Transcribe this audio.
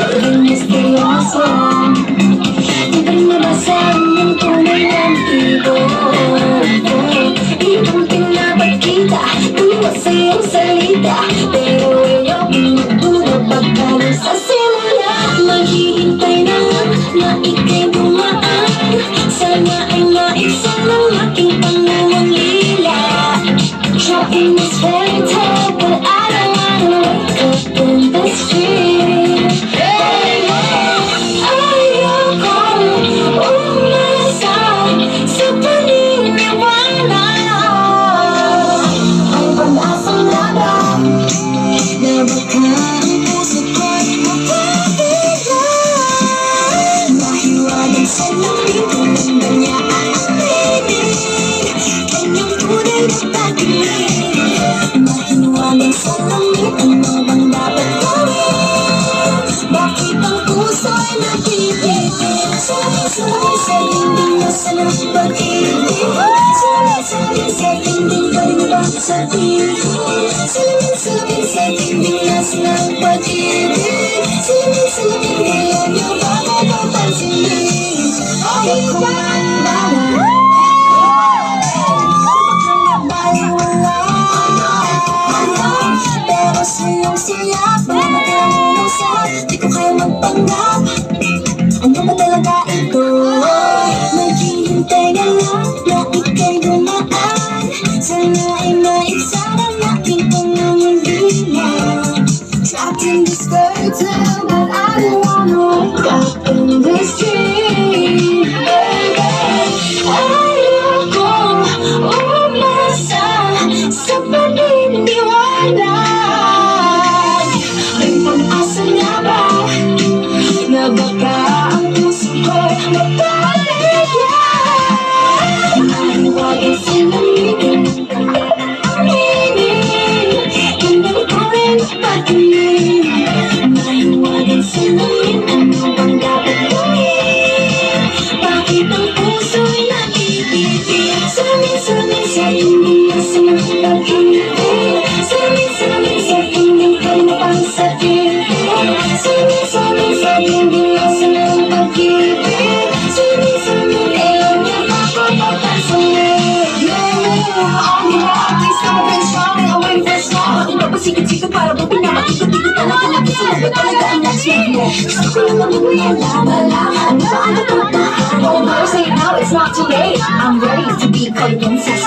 Naging misteryoso, di ba nabasa ang tunay ng ibon? Ibang pinapakita, tuwas sa iyong salita, pero ayokong magduda pagkaroon sa simula. Maghihintay na lang na ika'y dumaan, sana ay maibsan ng aking pangungulila. Dropping this fairy tale, but I don't wanna wake up in this dream. Ayokong umasa sa paniniwala. Ang pag-asa na ba na baka ang puso ko'y mapapila? Mahiwagan sa lamig ng kanya ang tinig, kanyang tunay na pag-ibig. Mahiwagan sa lamig, ano bang dapat gawin? Bakit ang puso ay nag-ibig? Sabi-sabi sa dingding nasa ng pag-ibig. Sabi-sabi sa dingding pa rin ba sa piling? Sabi-sabi sa dingding nasa ng pag-ibig. Sabi-sabi ngayon yung bago papansinin. Ay kung maalala, pero sa iyong siyak, mamatay ang umusap, di ko kaya magpanggap. Ano ba talaga ito? Maghihintay na lang na ika'y dumaan, sana ay maibsan ang aking pangungulila. Trapped in this fairy tale, but I don't wanna wake up in this dream. Ayokong umasa sa paniniwala. May pag-asa nga ba na baka ang puso ko'y mapapila? Mahiwagan sa lamig ng tinig, kanyang tunay na pag-ibig. Mahiwagan sa lamig, ano bang dapat gawin? Bakit ang puso'y nag-ibig? Sabi-sabi sa dingding nasa ng pag-ibig. Sabi-sabi sa dingding kayo pang sa piling. Sabi-sabi sa dingding nasa ng pag-ibig. Sabi-sabi kayo niya bago papansinin. Ang mga artist na mabensyamin, away fresh na. Bakit ba pasikot-sikot para buti na makikot-ikot ka na talaga sa labi talaga ang next-week mo? Gusto ko lang naman malaman, ano ba ang natutuhan? Oh, better say it now, it's not too late. I'm ready to be called princess.